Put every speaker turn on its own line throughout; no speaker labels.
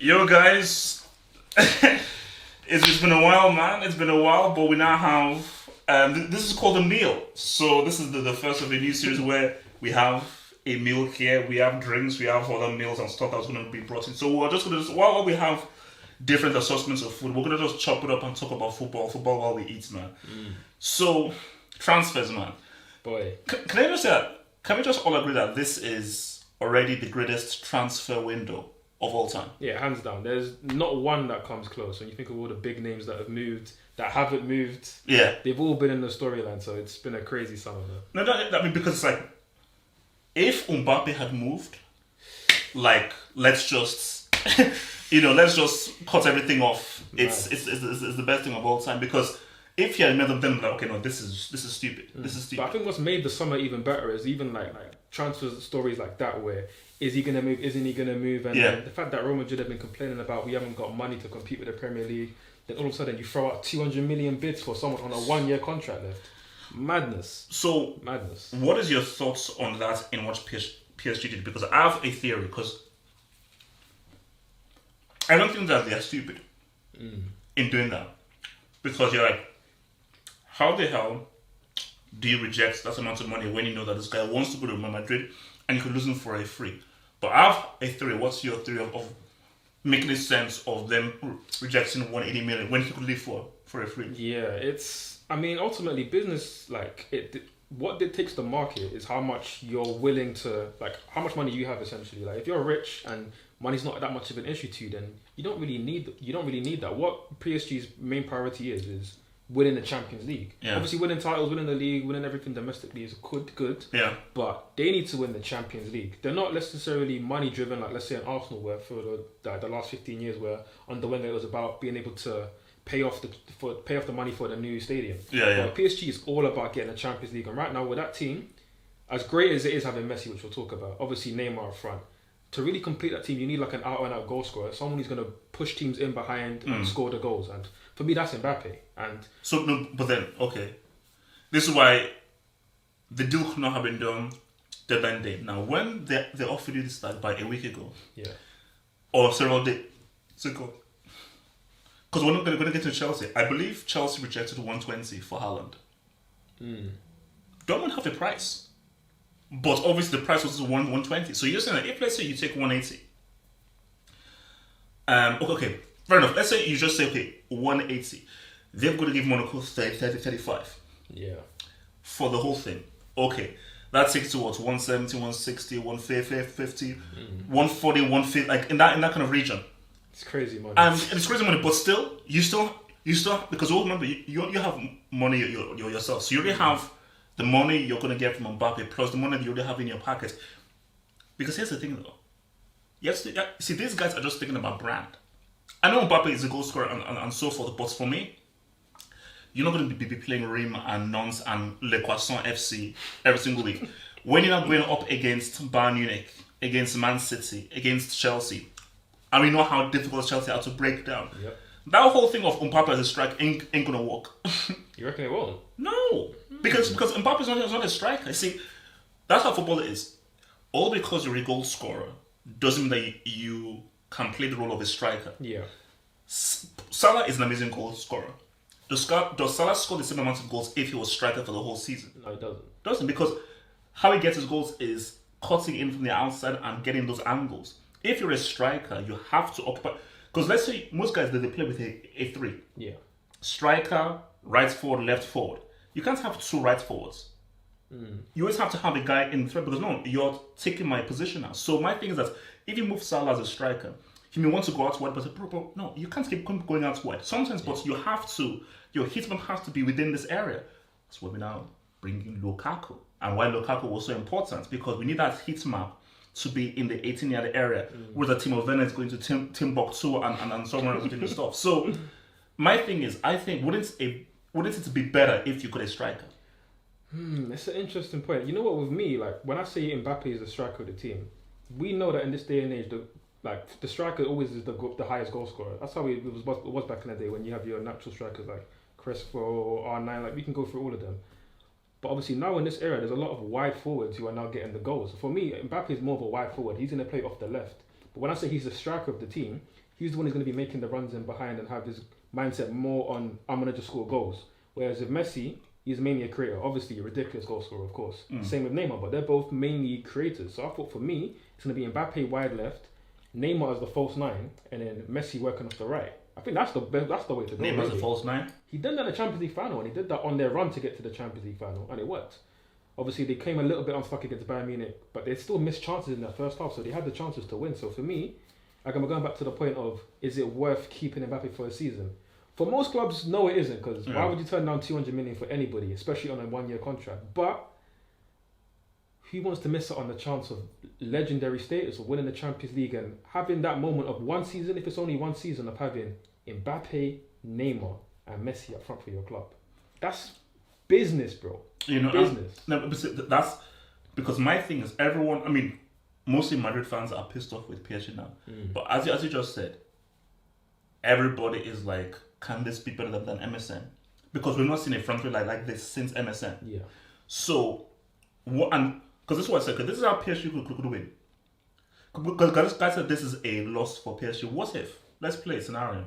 Yo, guys, it's been a while, man. It's been a while, but we now have. This is called a meal. So this is the first of a new series where we have a meal here. We have drinks. We have other meals and stuff that's going to be brought in. So we're just going to while we have different assortments of food, we're going to just chop it up and talk about football while we eat, man. So transfers, man.
Boy.
Can I just say that? Can we just all agree that this is already the greatest transfer window of all time?
Yeah, hands down. There's not one that comes close. When you think of all the big names that have moved, that haven't moved,
Yeah.
they've all been in the storyline. So it's been a crazy summer.
No, I mean, because it's like, if Mbappe had moved, like, let's just, let's just cut everything off. It's the best thing of all time. Because if he had made them, then like, okay, no, this is stupid. This is stupid.
But I think what's made the summer even better is even like transfer stories like that where is he going to move, isn't he going to move? And then the fact that Real Madrid have been complaining about we haven't got money to compete with the Premier League, then all of a sudden you throw out 200 million bids for someone on a 1-year contract left. Madness.
So,
Madness.
What is your thoughts on that in what PSG did? Because I have a theory, because I don't think that they are stupid in doing that. Because you're like, how the hell do you reject that amount of money when you know that this guy wants to go to Real Madrid and you could lose him for a free? But I have a theory. What's your theory of making sense of them rejecting 180 million when he could leave for a free?
Yeah, ultimately business, what dictates the market is how much you're willing to, how much money you have essentially. Like if you're rich and money's not that much of an issue to you, then you don't really need that. What PSG's main priority is winning the Champions League. Yeah. Obviously winning titles, winning the league, winning everything domestically is good. Yeah. But they need to win the Champions League. They're not necessarily money driven like let's say an Arsenal were for the last 15 years where under Wenger it was about being able to pay off the money for the new stadium. But PSG is all about getting the Champions League, and right now with that team, as great as it is having Messi, which we'll talk about, obviously Neymar up front, to really complete that team you need like an out-and-out goal scorer, someone who's going to push teams in behind and score the goals, and for me that's Mbappe. And
so no, but then okay, this is why the deal could not have been done deadline day. Now when they offered you this like by a week ago, or several days ago, because we're not going to get to Chelsea. I believe Chelsea rejected 120 for Haaland. Don't have the price, but obviously the price was 120. So you're saying that if let's say you take 180, okay, fair enough. Let's say you just say okay 180, they're going to give Monaco 30, 35.
Yeah.
For the whole thing, okay. That takes to what 170, 160, 150, 140, 150, like in that kind of region.
It's crazy money.
And it's crazy money, but still, you still because remember you have money yourself, so you already have the money you're going to get from Mbappe plus the money that you already have in your pocket. Because here's the thing, though. See, these guys are just thinking about brand. I know Mbappe is a goal scorer and so forth, but for me, you're not going to be playing Reims and Nantes and Le Croissant FC every single week. When you're not going up against Bayern Munich, against Man City, against Chelsea, and we know how difficult Chelsea are to break down.
Yep.
That whole thing of Mbappe as a striker ain't gonna work.
You reckon it won't?
No, because Mbappe is not a striker. See, that's how football is. All because you're a goal scorer doesn't mean that you can play the role of a striker.
Yeah.
Salah is an amazing goal scorer. Does Salah score the same amount of goals if he was striker for the whole season?
No, it doesn't.
Doesn't, because how he gets his goals is cutting in from the outside and getting those angles. If you're a striker, you have to occupy. Because let's say most guys they play with a 3.
Yeah.
Striker, right forward, left forward. You can't have 2 right forwards. You always have to have a guy in front because no, you're taking my position now. So my thing is that if you move Salah as a striker, he may want to go out wide, but no, you can't keep going out wide. Sometimes, but you have to. Your hitman has to be within this area. That's why we now bring in Lukaku, and why Lukaku was so important because we need that heat map to be in the 18-yard area where the team of Werner is going to Timbuktu and somewhere else doing stuff. So my thing is, I think wouldn't it be better if you got a striker?
It's an interesting point. You know what, with me, like when I say Mbappe is the striker of the team, we know that in this day and age, the striker always is the highest goal scorer. That's how it was back in the day when you have your natural strikers like Crespo or R9. Like we can go through all of them. But obviously now in this era, there's a lot of wide forwards who are now getting the goals. For me, Mbappe is more of a wide forward. He's going to play off the left. But when I say he's the striker of the team, he's the one who's going to be making the runs in behind and have his mindset more on, I'm going to just score goals. Whereas with Messi, he's mainly a creator. Obviously, a ridiculous goal scorer, of course. Same with Neymar, but they're both mainly creators. So I thought for me, it's going to be Mbappe wide left, Neymar as the false 9, and then Messi working off the right. I think that's the way to go.
Neymar's the false 9?
He did that in the Champions League final, and he did that on their run to get to the Champions League final, and it worked. Obviously, they came a little bit unstuck against Bayern Munich, but they still missed chances in their first half, so they had the chances to win. So for me, like I'm going back to the point of, is it worth keeping Mbappe for a season? For most clubs, no, it isn't, because why would you turn down 200 million for anybody, especially on a 1-year contract? But who wants to miss out on the chance of legendary status of winning the Champions League and having that moment of one season, if it's only one season, of having Mbappe, Neymar, and Messi up front for your club? That's business, bro. Business.
No, that's because my thing is everyone. I mean, mostly Madrid fans are pissed off with PSG now. But as you just said, everybody is like, can this be better than MSN? Because we've not seen a front three like this since MSN.
Yeah.
So, what? And because this is what I said. Because this is how PSG could win. Because this guy said this is a loss for PSG. What if? Let's play a scenario.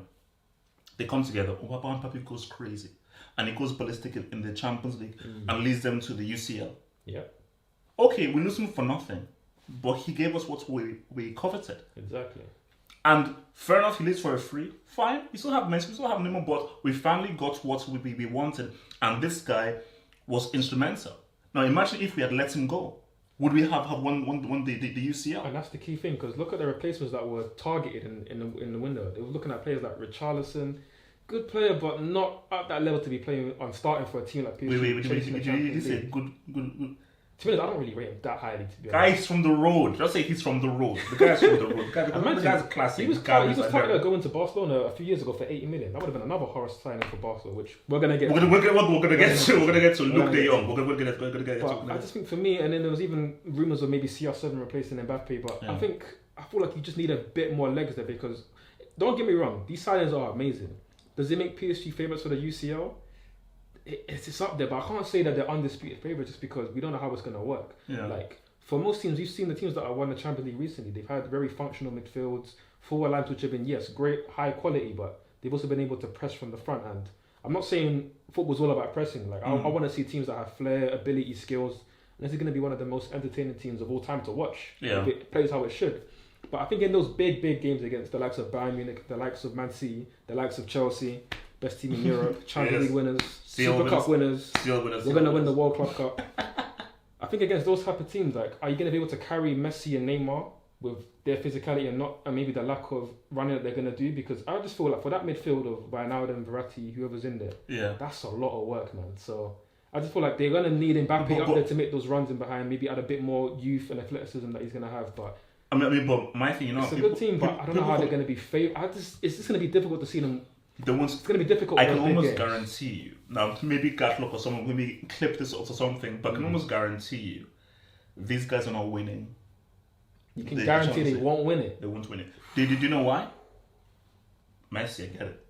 They come together. Mbappe goes crazy, and he goes ballistic in the Champions League and leads them to the UCL.
Yeah.
Okay, we lose him for nothing, but he gave us what we coveted.
Exactly.
And fair enough, he leaves for a free. Fine, we still have Messi, we still have Neymar, but we finally got what we wanted, and this guy was instrumental. Now imagine if we had let him go. Would we have won the UCL?
And that's the key thing, because look at the replacements that were targeted in the window. They were looking at players like Richarlison, good player, but not at that level to be playing on starting for a team like PSG.
Wait, you say good.
To be honest, I don't really rate him that highly. To be honest,
Guy's from the road. Just say he's from the road. The guy's from the road. The guy's classic.
He was targeted going to Barcelona a few years ago for 80 million. That would have been another horror signing for Barcelona, which we're gonna get.
We're gonna get to Luke De Jong. We're gonna get to.
I just think for me, and then there was even rumours of maybe CR7 replacing Mbappe, but I feel like you just need a bit more legs there, because don't get me wrong, these signings are amazing. Does it make PSG favourites for the UCL? It's up there, but I can't say that they're undisputed favourites just because we don't know how it's going to work.
Yeah.
Like, for most teams, you've seen the teams that have won the Champions League recently, they've had very functional midfields, forward lines which have been, yes, great, high quality, but they've also been able to press from the front. And I'm not saying football's all about pressing. Like, I want to see teams that have flair, ability, skills, and this is going to be one of the most entertaining teams of all time to watch.
Yeah.
If it plays how it should. But I think in those big games against the likes of Bayern Munich, the likes of Man City, the likes of Chelsea, best team in Europe, Champions League winners, Super Cup winners, we're going to win the World Club Cup. I think against those type of teams, like, are you going to be able to carry Messi and Neymar with their physicality and maybe the lack of running that they're going to do? Because I just feel like for that midfield of Wijnaldum, Verratti, whoever's in there, that's a lot of work, man. So I just feel like they're going to need Mbappe up there to make those runs in behind, maybe add a bit more youth and athleticism that he's going to have. But
I mean, but my thing,
it's a good team, but I don't know how they're going to be favored. It's just going to be difficult to see them. It's going to be difficult.
I can almost guarantee you. Now, maybe Gatlock or someone, maybe clip this or something, but I can almost guarantee you, these guys are not winning.
You can guarantee they won't win it.
They won't win it. Did you know why? Messi, I get it.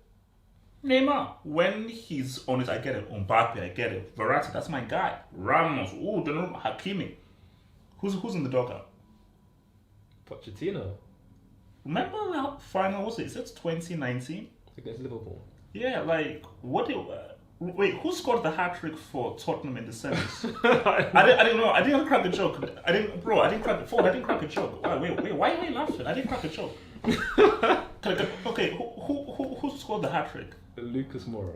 Neymar, when he's on it, I get it. Mbappe, I get it. Verratti, that's my guy. Ramos, Hakimi. Who's in the dugout?
Pochettino.
Remember that final? Was it? Is it 2019?
Against Liverpool.
Yeah, like what? Wait, who scored the hat trick for Tottenham in the semis? I didn't know. I didn't crack the joke. I didn't crack a joke. Wait. Why are you laughing? I didn't crack a joke. Okay, who scored the hat trick?
Lucas Moura.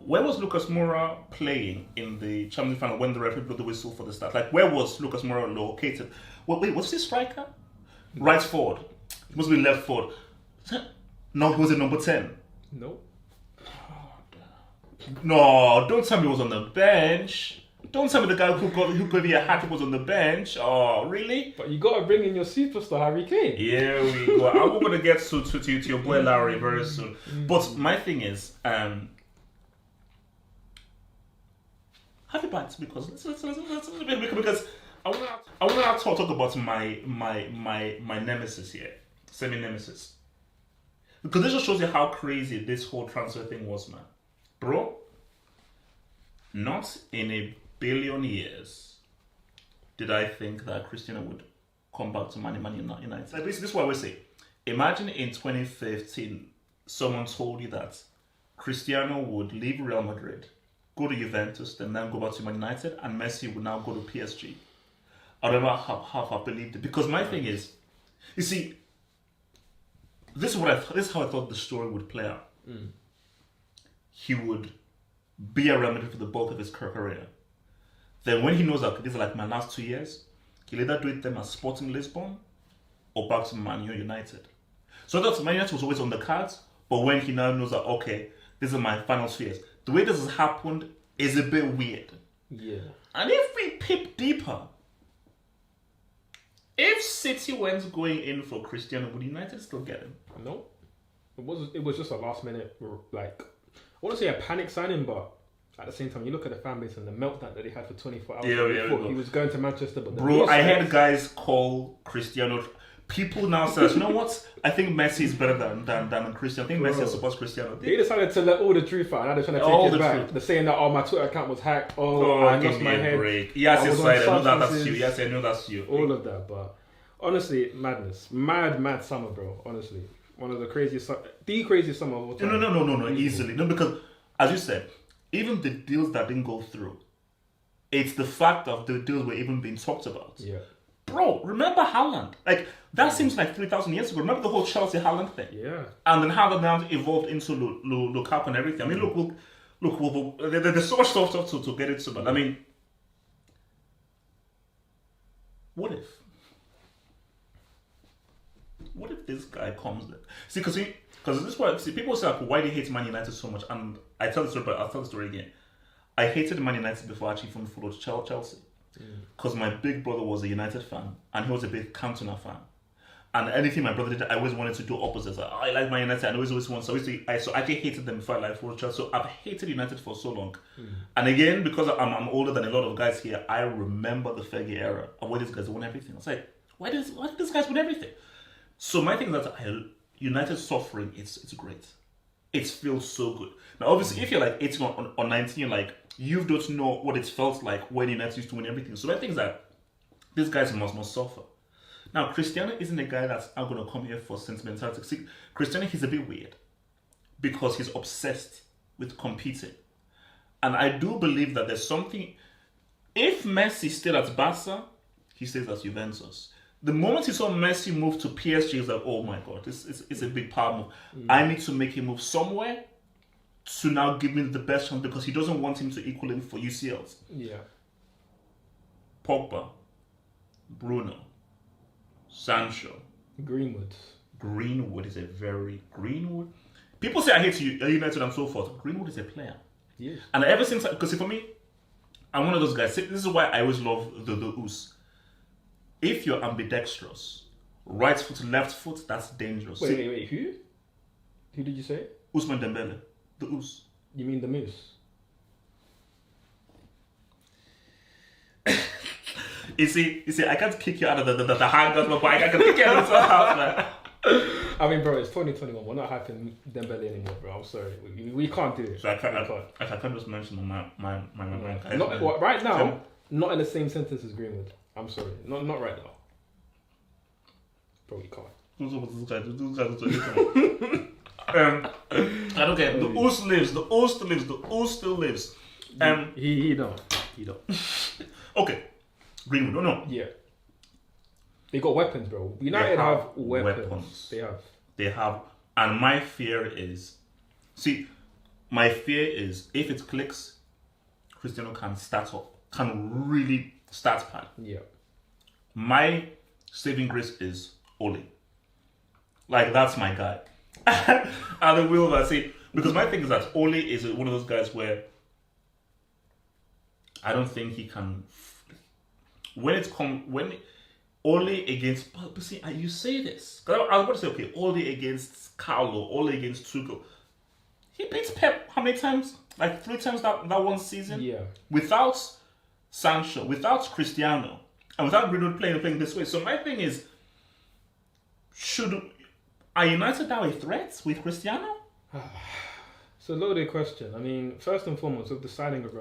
Where was Lucas Moura playing in the Champions League final when the referee blew the whistle for the start? Like, where was Lucas Moura located? Wait, was he striker? Right forward. He must be left forward. No, he was in number 10.
No.
No, don't tell me he was on the bench. Don't tell me the guy who gave you a hat trick was on the bench. Oh, really?
But you got to bring in your superstar, Harry Kane.
Here we go. I'm going to get to your boy Larry very soon. But my thing is, have a bite because because I want to talk about my nemesis here, semi-nemesis. Because this just shows you how crazy this whole transfer thing was, man. Bro, not in a billion years did I think that Cristiano would come back to Man United. Like, this is what I always say. Imagine in 2015, someone told you that Cristiano would leave Real Madrid, go to Juventus, then go back to Man United, and Messi would now go to PSG. I don't know how I believed it. Because my thing is, you see, this is how I thought the story would play out. He would be a Real Madrid for the bulk of his career. Then when he knows that these are like my last 2 years, he'll either do it them as Sporting Lisbon or back to Man United. So that's Man United was always on the cards, but when he now knows that, okay, these are my final 2 years, the way this has happened is a bit weird.
Yeah.
And if we peep deeper, if City went going in for Cristiano, would United still get him?
No. It was just a last minute, like, I want to say a panic signing, but at the same time, you look at the fan base and the meltdown that they had for 24 hours before he was going to Manchester. But
I heard guys call Cristiano. People now say, you know what? I think Messi is better than Cristiano. I think Messi supports Cristiano.
They decided to let all the truth out. Now they're trying to take it back. They're saying that, my Twitter account was hacked. I lost my head.
Break. Yes, I know that's you. Yes, I know that's you.
All of that, but honestly, madness. Mad summer, bro. Honestly. One of the craziest summer of all time.
No, easily. No, because, as you said, even the deals that didn't go through, it's the fact of the deals were even being talked about.
Yeah.
Bro, remember Haaland? Like, that seems like 3,000 years ago. Remember the whole Chelsea Haaland thing?
Yeah.
And then how that now evolved into Lukaku and everything. I mean, look, there's so much stuff to get into, but I mean, what if this guy comes there? See, because this is why, people say, like, why do you hate Man United so much? And I tell the story, but I'll tell the story again. I hated Man United before I actually followed Chelsea. Because my big brother was a United fan, and he was a big Cantona fan. And anything my brother did, I always wanted to do opposites. Like, I like Man United, and I always wanted. So I actually hated them before I followed Chelsea. So I've hated United for so long. And again, because I'm older than a lot of guys here, I remember the Fergie era of where these guys won everything. I was like, why did these guys win everything? So my thing is that United suffering, it's great. It feels so good. Now, obviously, if you're like 18 or 19, you're like, you don't know what it felt like when United used to win everything. So my thing is that these guys must suffer. Now, Cristiano isn't a guy that's I'm going to come here for sentimentality. See, Cristiano, he's a bit weird because he's obsessed with competing. And I do believe that there's something... If Messi stayed at Barca, he stays at Juventus. The moment he saw Messi move to PSG, he's like, oh my God, this is a big power move. I need to make him move somewhere to now give me the best chance because he doesn't want him to equal him for UCLs.
Yeah.
Pogba, Bruno, Sancho, Greenwood is a very... Greenwood? People say I hate United and so forth. Greenwood is a player.
Yes.
And ever since... Because for me, I'm one of those guys. This is why I always love the Us. If you're ambidextrous, right foot, left foot, that's dangerous.
Wait. Who? Who did you say?
Ousmane Dembele. The Us.
You mean the Moose?
You see, I can't kick you out of the hangers, but I can kick you out of the house, man.
I mean, bro, it's 2021. We're not hyping Dembele anymore, bro. I'm sorry. We can't do it.
So I can't just mention my
not right now. Not in the same sentence as Greenwood. I'm sorry. Not right now. Bro, you can't.
I don't get it. The Us lives. The Us still lives.
He don't.
Okay. Greenwood, no.
Yeah. They got weapons, bro. United have weapons. They have.
And my fear is... See, my fear is if it clicks, Cristiano can really start pad.
Yeah.
My saving grace is Ole. Like, that's my guy. And the will I say, because my thing is that Ole is one of those guys where I don't think he can... When Ole against... But see, you say this. I was about to say, okay, Ole against Carlo, Ole against Tuchel. He beats Pep how many times? Like 3 times that one season?
Yeah.
Without Sancho, without Cristiano, and without Greenwood playing this way. So my thing is, are United now a threat with Cristiano?
It's a loaded question. I mean, first and foremost, with the signing of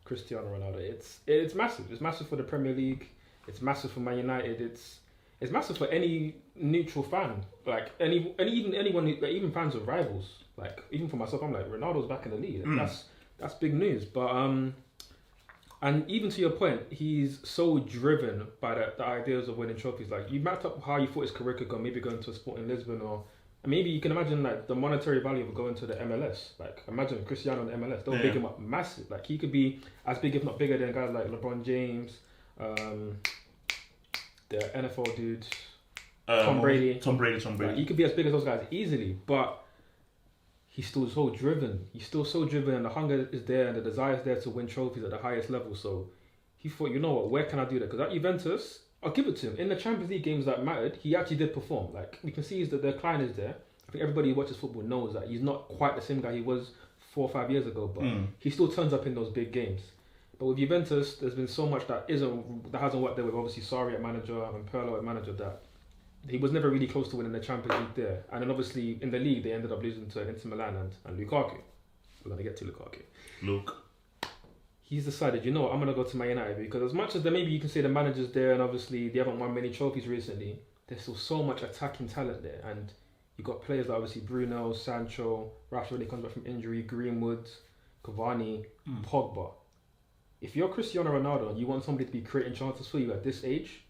Cristiano Ronaldo, it's massive. It's massive for the Premier League. It's massive for Man United. It's it's massive for any neutral fan. Like even anyone, like, even fans of rivals. Like even for myself, I'm like Ronaldo's back in the league. That's big news. But and even to your point, he's so driven by the ideas of winning trophies. Like you mapped up how you thought his career could go, maybe going to a sport in Lisbon, or maybe you can imagine like the monetary value of going to the MLS. Like imagine Cristiano in the MLS, they'll big him up massive. Like he could be as big, if not bigger, than guys like LeBron James, the NFL dudes, Tom Brady. Like, he could be as big as those guys easily, but he's still so driven. He's still so driven, and the hunger is there, and the desire is there to win trophies at the highest level. So he thought, you know what, where can I do that? Because at Juventus, I'll give it to him. In the Champions League games that mattered, he actually did perform. Like we can see, is that the decline is there. I think everybody who watches football knows that he's not quite the same guy he was 4 or 5 years ago, but he still turns up in those big games. But with Juventus, there's been so much that hasn't worked there with obviously Sarri at manager and Pirlo at manager, that he was never really close to winning the Champions League there. And then obviously in the league, they ended up losing to Inter Milan and Lukaku. We're going to get to Lukaku. He's decided, you know what, I'm going to go to Man United, because as much as maybe you can say the manager's there and obviously they haven't won many trophies recently, there's still so much attacking talent there. And you've got players like obviously Bruno, Sancho, Rashford when he comes back from injury, Greenwood, Cavani, Pogba. If you're Cristiano Ronaldo and you want somebody to be creating chances for you at this age,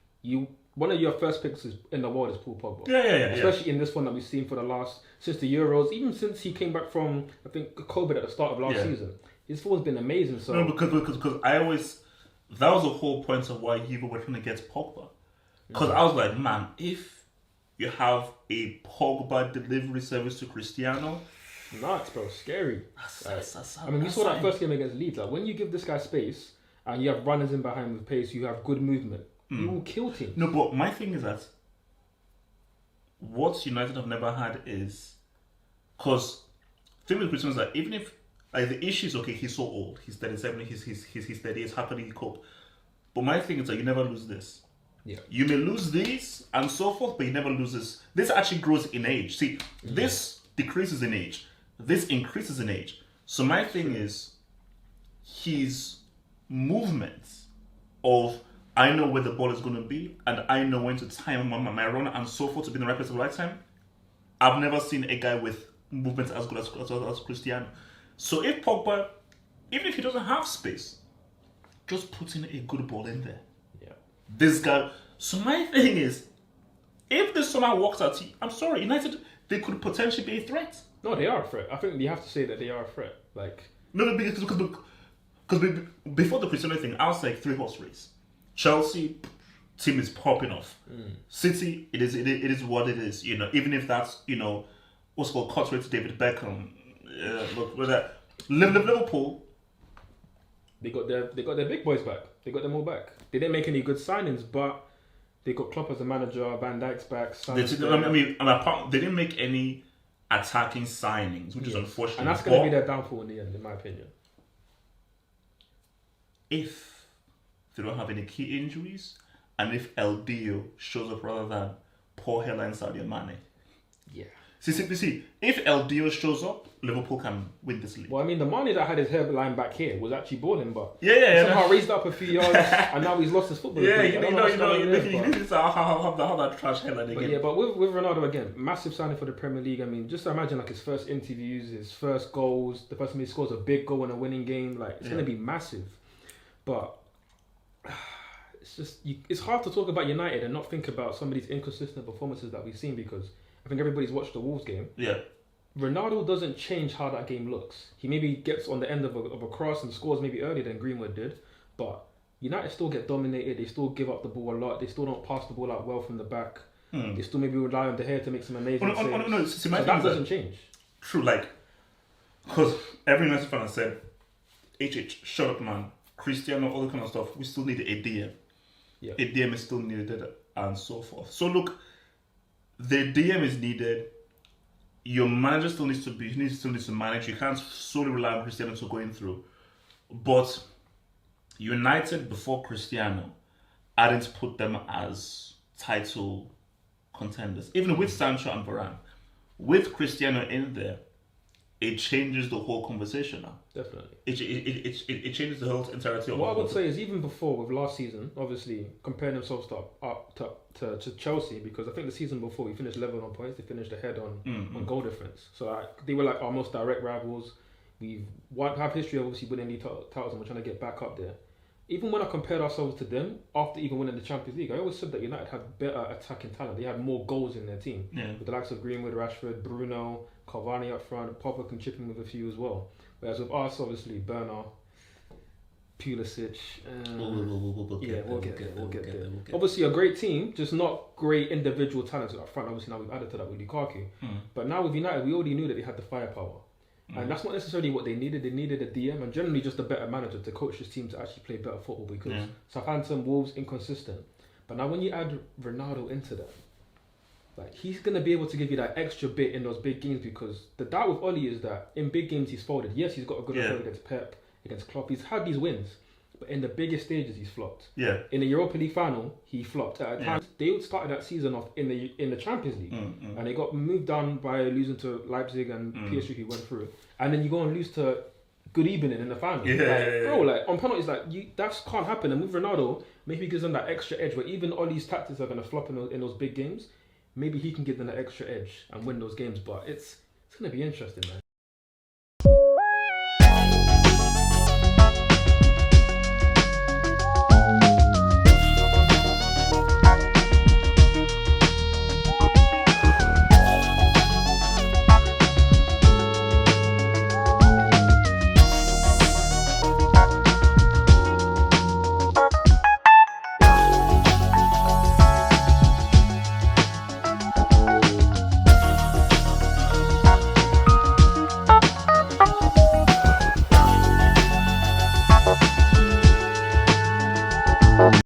one of your first picks in the world is Paul Pogba. Especially in this one that we've seen for the last, since the Euros, even since he came back from, I think, COVID at the start of last season. His form's been amazing. So
no, because I always, that was the whole point of why you were trying to get Pogba. Because I was like, man, if you have a Pogba delivery service to Cristiano,
nuts, bro, scary. I mean, you saw that first game against Leeds. Like, when you give this guy space and you have runners in behind with pace, you have good movement, you will kill teams.
No, but my thing is that what United have never had is, because the thing with Cristiano is that even if, like, the issue is, okay, he's so old, he's 37, he's 30, he's happily cope. But my thing is that you never lose this.
Yeah.
You may lose these and so forth, but you never lose this. This actually grows in age. See, this decreases in age. This increases in age. So my thing is, his movements of, I know where the ball is going to be, and I know when to time my run and so forth to be in the right place at the right time. I've never seen a guy with movements as good as Cristiano. So if Pogba, even if he doesn't have space, just put in a good ball in there.
Yeah.
This guy. So my thing is, if this somehow works out, I'm sorry, United, they could potentially be a threat.
No, they are a threat. I think you have to say that they are a threat. Like,
no, because before the Cristiano thing, I was like 3-horse race. Chelsea team is popping off. City, it is what it is. You know, even if that's, you know, what's called cut rate to David Beckham. Look with that. Liverpool,
they got their big boys back. They got them all back. They didn't make any good signings, but they got Klopp as a manager. Van Dijk's back.
They didn't make any attacking signings, which is unfortunate.
And that's going to be their downfall in the end, in my opinion.
If they don't have any key injuries, and if El Dio shows up rather than poor hairline Sadio Mane.
Yeah.
See, if El Dio shows up, Liverpool can win this league.
Well, I mean, the Mane that had his hairline back here was actually balling, but
somehow
raised up a few yards, and now he's lost his football.
You need to have that trash hairline again.
But with Ronaldo again, massive signing for the Premier League. I mean, just imagine like his first interviews, his first goals, the first time he scores a big goal in a winning game. Like, it's going to be massive. But it's just it's hard to talk about United and not think about some of these inconsistent performances that we've seen, because I think everybody's watched the Wolves game.
Yeah.
Ronaldo doesn't change how that game looks. He maybe gets on the end of a cross and scores maybe earlier than Greenwood did, but United still get dominated. They still give up the ball a lot. They still don't pass the ball out well from the back. They still maybe rely on De Gea to make some amazing saves.
So
that doesn't change.
True, like, because every United fan has said, shut up, man. Cristiano, all that kind of stuff. We still need a DM.
Yeah.
A DM is still needed and so forth. So look, the DM is needed. Your manager still needs to manage. You can't solely rely on Cristiano to going through. But United before Cristiano, I didn't put them as title contenders. Even with Sancho and Varane. With Cristiano in there, it changes the whole conversation now.
Definitely.
It changes the whole entirety of
what I would say is even before with last season, obviously comparing themselves to Chelsea, because I think the season before we finished level on points, they finished ahead on goal difference. So they were like our most direct rivals. We have history of obviously winning the titles and we're trying to get back up there. Even when I compared ourselves to them after even winning the Champions League, I always said that United had better attacking talent. They had more goals in their team.
Yeah.
With the likes of Greenwood, Rashford, Bruno, Cavani up front, Pogba can chip in with a few as well. Whereas with us, obviously, Bernard, Pulisic, we'll get there. Obviously, a great team, just not great individual talents up front. Obviously, now we've added to that with Lukaku. But now with United, we already knew that they had the firepower. And that's not necessarily what they needed. They needed a DM and generally just a better manager to coach this team to actually play better football because Southampton, Wolves, inconsistent. But now when you add Ronaldo into that, like he's going to be able to give you that extra bit in those big games because the doubt with Oli is that in big games he's folded. Yes, he's got a good record against Pep, against Klopp. He's had these wins. But in the biggest stages, he's flopped. Yeah. In the Europa League final, he flopped. At times, they started that season off in the Champions League, and they got moved down by losing to Leipzig and PSG, who went through. And then you go and lose to Good Evening in the final. Bro, like on penalties, like that can't happen. And with Ronaldo, maybe he gives them that extra edge. Where even Oli's tactics are going to flop in those big games. Maybe he can give them that extra edge and win those games. But it's going to be interesting, man.